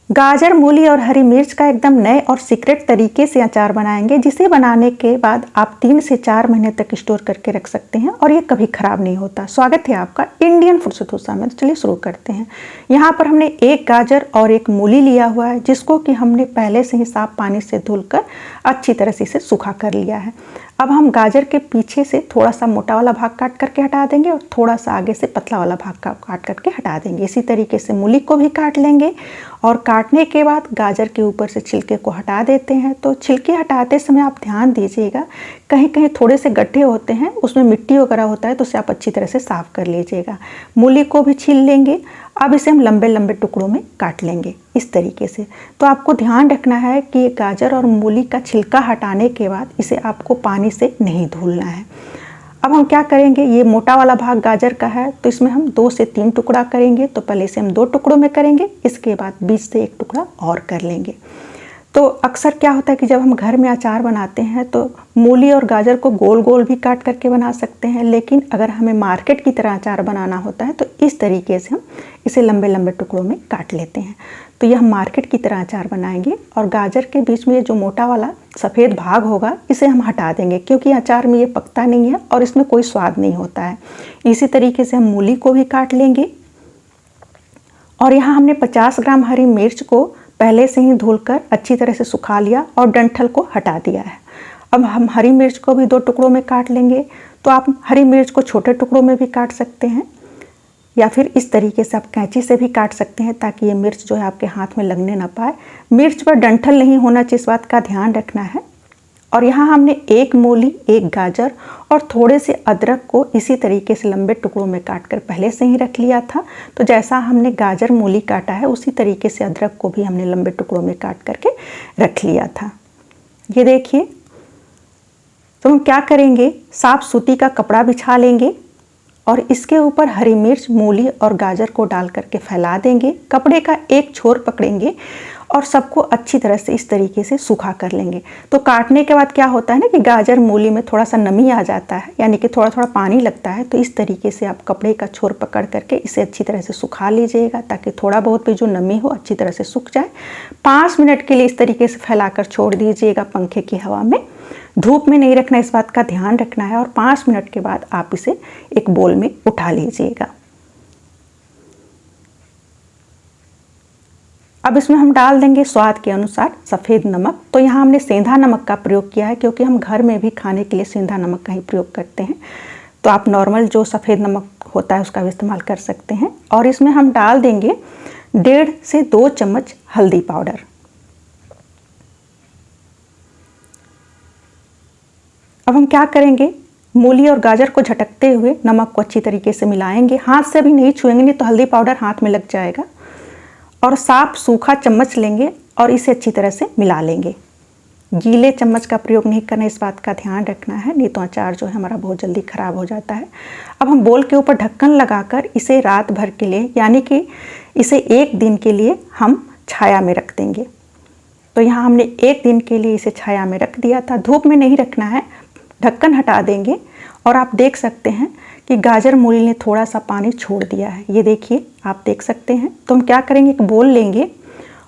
गाजर, मूली और हरी मिर्च का एकदम नए और सीक्रेट तरीके से अचार बनाएंगे, जिसे बनाने के बाद आप 3 से 4 महीने तक स्टोर करके रख सकते हैं और ये कभी ख़राब नहीं होता। स्वागत है आपका इंडियन फूड से डोसा में। चलिए शुरू करते हैं। यहाँ पर हमने एक गाजर और एक मूली लिया हुआ है, जिसको कि हमने पहले से ही साफ पानी से धुलकर अच्छी तरह से इसे सूखा कर लिया है। अब हम गाजर के पीछे से थोड़ा सा मोटा वाला भाग काट करके हटा देंगे और थोड़ा सा आगे से पतला वाला भाग काट करके हटा देंगे। इसी तरीके से मूली को भी काट लेंगे और काटने के बाद गाजर के ऊपर से छिलके को हटा देते हैं। तो छिलके हटाते समय आप ध्यान दीजिएगा, कहीं कहीं थोड़े से गड्ढे होते हैं, उसमें मिट्टी वगैरह होता है, तो उसे आप अच्छी तरह से साफ़ कर लीजिएगा। मूली को भी छील लेंगे। अब इसे हम लंबे लंबे टुकड़ों में काट लेंगे इस तरीके से। तो आपको ध्यान रखना है कि गाजर और मूली का छिलका हटाने के बाद इसे आपको पानी से नहीं धुलना है। अब हम क्या करेंगे, ये मोटा वाला भाग गाजर का है, तो इसमें हम 2 से 3 टुकड़ा करेंगे। तो पहले इसे हम 2 टुकड़ों में करेंगे, इसके बाद बीच से 1 टुकड़ा और कर लेंगे। तो अक्सर क्या होता है कि जब हम घर में अचार बनाते हैं तो मूली और गाजर को गोल गोल भी काट करके बना सकते हैं, लेकिन अगर हमें मार्केट की तरह अचार बनाना होता है तो इस तरीके से हम इसे लंबे लंबे टुकड़ों में काट लेते हैं। तो यह हम मार्केट की तरह अचार बनाएंगे और गाजर के बीच में ये जो मोटा वाला सफ़ेद भाग होगा इसे हम हटा देंगे, क्योंकि अचार में ये पकता नहीं है और इसमें कोई स्वाद नहीं होता है। इसी तरीके से हम मूली को भी काट लेंगे। और यहाँ हमने 50 ग्राम हरी मिर्च को पहले से ही धुलकर अच्छी तरह से सुखा लिया और डंठल को हटा दिया है। अब हम हरी मिर्च को भी 2 टुकड़ों में काट लेंगे। तो आप हरी मिर्च को छोटे टुकड़ों में भी काट सकते हैं या फिर इस तरीके से आप कैंची से भी काट सकते हैं, ताकि ये मिर्च जो है आपके हाथ में लगने ना पाए। मिर्च पर डंठल नहीं होना चाहिए, इस बात का ध्यान रखना है। और यहाँ हमने 1 मूली, 1 गाजर और थोड़े से अदरक को इसी तरीके से लंबे टुकड़ों में काटकर पहले से ही रख लिया था। तो जैसा हमने गाजर मूली काटा है उसी तरीके से अदरक को भी हमने लंबे टुकड़ों में काट करके रख लिया था। ये देखिए। तो हम क्या करेंगे, साफ सूती का कपड़ा बिछा लेंगे और इसके ऊपर हरी मिर्च, मूली और गाजर को डाल करके फैला देंगे। कपड़े का एक छोर पकड़ेंगे और सबको अच्छी तरह से इस तरीके से सूखा कर लेंगे। तो काटने के बाद क्या होता है ना कि गाजर मूली में थोड़ा सा नमी आ जाता है, यानी कि थोड़ा थोड़ा पानी लगता है। तो इस तरीके से आप कपड़े का छोर पकड़ करके इसे अच्छी तरह से सुखा लीजिएगा, ताकि थोड़ा बहुत भी जो नमी हो अच्छी तरह से सूख जाए। 5 मिनट के लिए इस तरीके से फैलाकर छोड़ दीजिएगा पंखे की हवा में। धूप में नहीं रखना, इस बात का ध्यान रखना है। और 5 मिनट के बाद आप इसे एक बोल में उठा लीजिएगा। अब इसमें हम डाल देंगे स्वाद के अनुसार सफ़ेद नमक। तो यहाँ हमने सेंधा नमक का प्रयोग किया है, क्योंकि हम घर में भी खाने के लिए सेंधा नमक का ही प्रयोग करते हैं। तो आप नॉर्मल जो सफ़ेद नमक होता है उसका भी इस्तेमाल कर सकते हैं। और इसमें हम डाल देंगे 1.5 से 2 चम्मच हल्दी पाउडर। अब हम क्या करेंगे, मूली और गाजर को झटकते हुए नमक को अच्छी तरीके से मिलाएंगे। हाथ से भी नहीं छुएंगे, नहीं तो हल्दी पाउडर हाथ में लग जाएगा। और साफ सूखा चम्मच लेंगे और इसे अच्छी तरह से मिला लेंगे। गीले चम्मच का प्रयोग नहीं करना, इस बात का ध्यान रखना है, नहीं तो अचार जो है हमारा बहुत जल्दी ख़राब हो जाता है। अब हम बोल के ऊपर ढक्कन लगाकर इसे रात भर के लिए, यानी कि इसे 1 दिन के लिए हम छाया में रख देंगे। तो यहाँ हमने 1 दिन के लिए इसे छाया में रख दिया था। धूप में नहीं रखना है, ढक्कन हटा देंगे और आप देख सकते हैं कि गाजर मूली ने थोड़ा सा पानी छोड़ दिया है। ये देखिए, आप देख सकते हैं। तो हम क्या करेंगे, एक बोल लेंगे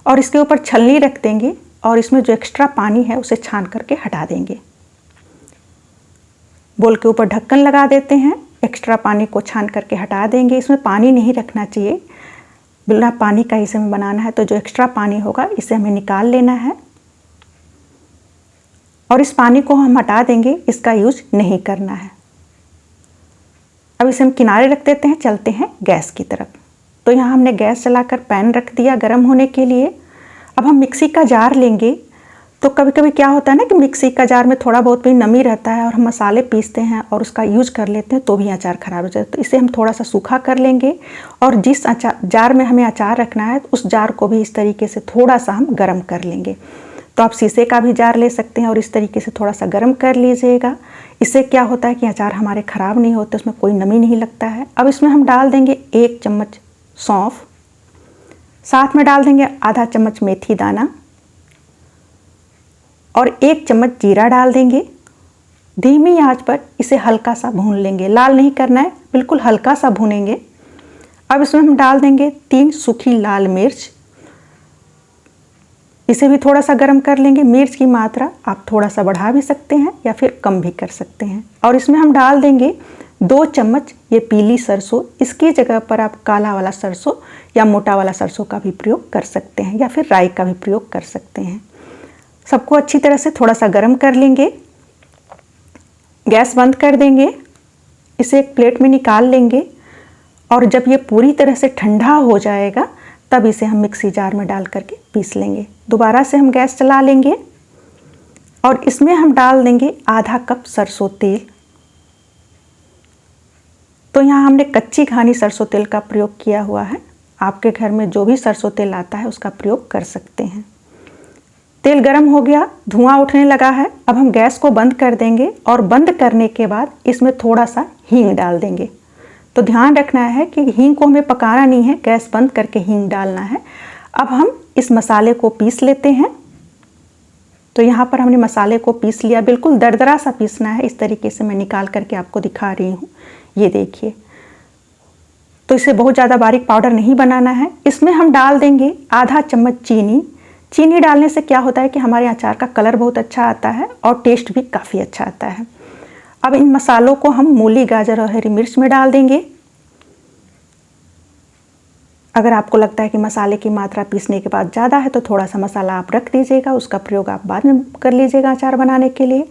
और इसके ऊपर छलनी रख देंगे और इसमें जो एक्स्ट्रा पानी है उसे छान करके हटा देंगे। बोल के ऊपर ढक्कन लगा देते हैं, एक्स्ट्रा पानी को छान करके हटा देंगे। इसमें पानी नहीं रखना चाहिए, बिना पानी का इसे हमें बनाना है। तो जो एक्स्ट्रा पानी होगा इसे हमें निकाल लेना है और इस पानी को हम हटा देंगे, इसका यूज नहीं करना है। अब इसे हम किनारे रख देते हैं, चलते हैं गैस की तरफ। तो यहाँ हमने गैस चलाकर पैन रख दिया गर्म होने के लिए। अब हम मिक्सी का जार लेंगे। तो कभी कभी क्या होता है ना कि मिक्सी का जार में थोड़ा बहुत भी नमी रहता है और हम मसाले पीसते हैं और उसका यूज कर लेते हैं, तो भी अचार ख़राब हो जाता है। तो इसे हम थोड़ा सा सूखा कर लेंगे और जिस जार में हमें अचार रखना है उस जार को भी इस तरीके से थोड़ा सा हम गर्म कर लेंगे। तो आप शीशे का भी जार ले सकते हैं और इस तरीके से थोड़ा सा गर्म कर लीजिएगा। इससे क्या होता है कि अचार हमारे ख़राब नहीं होते, उसमें कोई नमी नहीं लगता है। अब इसमें हम डाल देंगे 1 चम्मच सौंफ, साथ में डाल देंगे आधा चम्मच मेथी दाना और 1 चम्मच जीरा डाल देंगे। धीमी आंच पर इसे हल्का सा भून लेंगे, लाल नहीं करना है, बिल्कुल हल्का सा भूनेंगे। अब इसमें हम डाल देंगे 3 सूखी लाल मिर्च इसे भी थोड़ा सा गर्म कर लेंगे। मिर्च की मात्रा आप थोड़ा सा बढ़ा भी सकते हैं या फिर कम भी कर सकते हैं। और इसमें हम डाल देंगे 2 चम्मच ये पीली सरसों। इसकी जगह पर आप काला वाला सरसों या मोटा वाला सरसों का भी प्रयोग कर सकते हैं या फिर राई का भी प्रयोग कर सकते हैं। सबको अच्छी तरह से थोड़ा सा गर्म कर लेंगे। गैस बंद कर देंगे। इसे एक प्लेट में निकाल लेंगे और जब ये पूरी तरह से ठंडा हो जाएगा तब इसे हम मिक्सी जार में डाल करके पीस लेंगे। दोबारा से हम गैस चला लेंगे और इसमें हम डाल देंगे आधा कप सरसों तेल। तो यहाँ हमने कच्ची घानी सरसों तेल का प्रयोग किया हुआ है। आपके घर में जो भी सरसों तेल आता है उसका प्रयोग कर सकते हैं। तेल गरम हो गया, धुआं उठने लगा है। अब हम गैस को बंद कर देंगे और बंद करने के बाद इसमें थोड़ा सा हींग डाल देंगे। तो ध्यान रखना है कि हींग को हमें पकाना नहीं है, गैस बंद करके हींग डालना है। अब हम इस मसाले को पीस लेते हैं। तो यहाँ पर हमने मसाले को पीस लिया, बिल्कुल दरदरा सा पीसना है। इस तरीके से मैं निकाल करके आपको दिखा रही हूँ, ये देखिए। तो इसे बहुत ज़्यादा बारीक पाउडर नहीं बनाना है। इसमें हम डाल देंगे आधा चम्मच चीनी। चीनी डालने से क्या होता है कि हमारे अचार का कलर बहुत अच्छा आता है और टेस्ट भी काफ़ी अच्छा आता है। अब इन मसालों को हम मूली, गाजर और हरी मिर्च में डाल देंगे। अगर आपको लगता है कि मसाले की मात्रा पीसने के बाद ज़्यादा है तो थोड़ा सा मसाला आप रख दीजिएगा, उसका प्रयोग आप बाद में कर लीजिएगा अचार बनाने के लिए।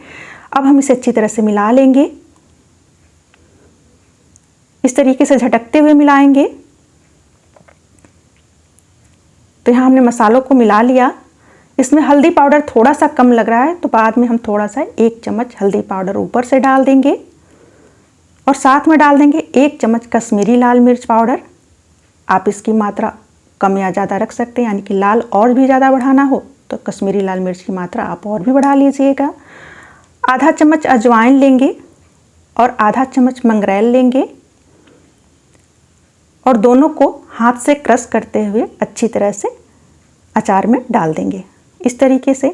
अब हम इसे अच्छी तरह से मिला लेंगे। इस तरीके से झटकते हुए मिलाएंगे। तो यहाँ हमने मसालों को मिला लिया। इसमें हल्दी पाउडर थोड़ा सा कम लग रहा है तो बाद में हम थोड़ा सा 1 चम्मच हल्दी पाउडर ऊपर से डाल देंगे और साथ में डाल देंगे 1 चम्मच कश्मीरी लाल मिर्च पाउडर। आप इसकी मात्रा कम या ज़्यादा रख सकते हैं, यानी कि लाल और भी ज़्यादा बढ़ाना हो तो कश्मीरी लाल मिर्च की मात्रा आप और भी बढ़ा लीजिएगा। आधा चम्मच अजवाइन लेंगे और आधा चम्मच मंगरेल लेंगे और दोनों को हाथ से क्रश करते हुए अच्छी तरह से अचार में डाल देंगे इस तरीके से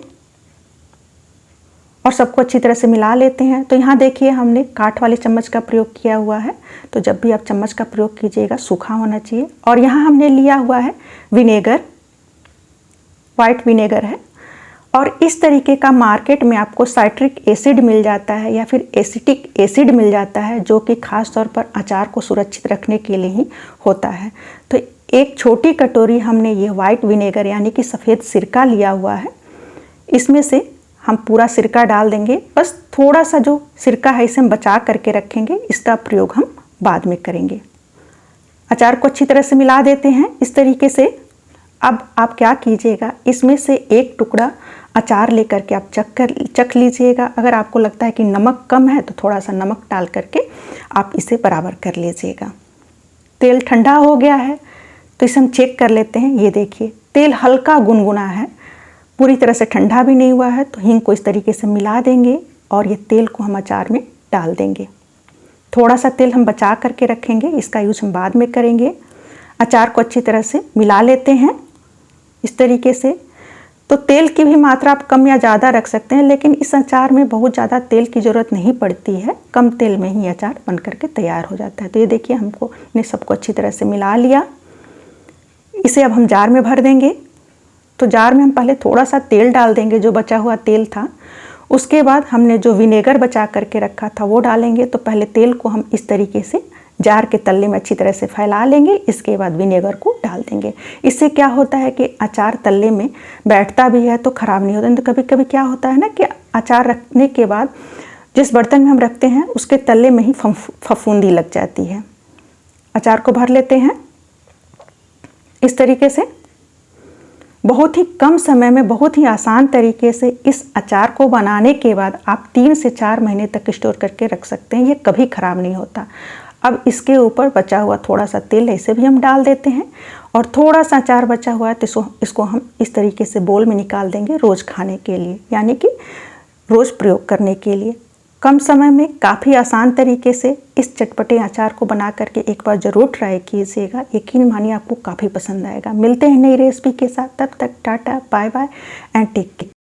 और सबको अच्छी तरह से मिला लेते हैं। तो यहाँ देखिए हमने काठ वाले चम्मच का प्रयोग किया हुआ है। तो जब भी आप चम्मच का प्रयोग कीजिएगा सूखा होना चाहिए। और यहाँ हमने लिया हुआ है विनेगर, वाइट विनेगर है। और इस तरीके का मार्केट में आपको साइट्रिक एसिड मिल जाता है या फिर एसिटिक एसिड मिल जाता है, जो कि खास तौर पर अचार को सुरक्षित रखने के लिए ही होता है। तो एक छोटी कटोरी हमने ये वाइट विनेगर यानी कि सफ़ेद सिरका लिया हुआ है। इसमें से हम पूरा सिरका डाल देंगे। बस थोड़ा सा जो सिरका है इसे हम बचा करके रखेंगे, इसका प्रयोग हम बाद में करेंगे। अचार को अच्छी तरह से मिला देते हैं इस तरीके से। अब आप क्या कीजिएगा, इसमें से एक टुकड़ा अचार लेकर के आप चख लीजिएगा। अगर आपको लगता है कि नमक कम है तो थोड़ा सा नमक डाल करके आप इसे बराबर कर लीजिएगा। तेल ठंडा हो गया है तो इसे हम चेक कर लेते हैं। ये देखिए तेल हल्का गुनगुना है, पूरी तरह से ठंडा भी नहीं हुआ है। तो हींग को इस तरीके से मिला देंगे और ये तेल को हम अचार में डाल देंगे। थोड़ा सा तेल हम बचा करके रखेंगे, इसका यूज हम बाद में करेंगे। अचार को अच्छी तरह से मिला लेते हैं इस तरीके से। तो तेल की भी मात्रा आप कम या ज़्यादा रख सकते हैं, लेकिन इस अचार में बहुत ज़्यादा तेल की ज़रूरत नहीं पड़ती है। कम तेल में ही अचार बन करके तैयार हो जाता है। तो ये देखिए हमको ने सबको अच्छी तरह से मिला लिया। इसे अब हम जार में भर देंगे। तो जार में हम पहले थोड़ा सा तेल डाल देंगे, जो बचा हुआ तेल था। उसके बाद हमने जो विनेगर बचा करके रखा था वो डालेंगे। तो पहले तेल को हम इस तरीके से जार के तल्ले में अच्छी तरह से फैला लेंगे, इसके बाद विनेगर को डाल देंगे। इससे क्या होता है कि अचार तल्ले में बैठता भी है तो ख़राब नहीं होता। तो कभी कभी क्या होता है ना कि अचार रखने के बाद जिस बर्तन में हम रखते हैं उसके तल्ले में ही फफूंदी लग जाती है। अचार को भर लेते हैं इस तरीके से। बहुत ही कम समय में बहुत ही आसान तरीके से इस अचार को बनाने के बाद आप 3 से 4 महीने तक स्टोर करके रख सकते हैं। ये कभी ख़राब नहीं होता। अब इसके ऊपर बचा हुआ थोड़ा सा तेल है, इसे भी हम डाल देते हैं और थोड़ा सा अचार बचा हुआ है तो इसको हम इस तरीके से बोल में निकाल देंगे रोज़ खाने के लिए, यानी कि रोज़ प्रयोग करने के लिए। कम समय में काफ़ी आसान तरीके से इस चटपटे अचार को बना करके एक बार ज़रूर ट्राई कीजिएगा। यकीन मानिए आपको काफ़ी पसंद आएगा। मिलते हैं नई रेसिपी के साथ, तब तक tata bye bye and take care.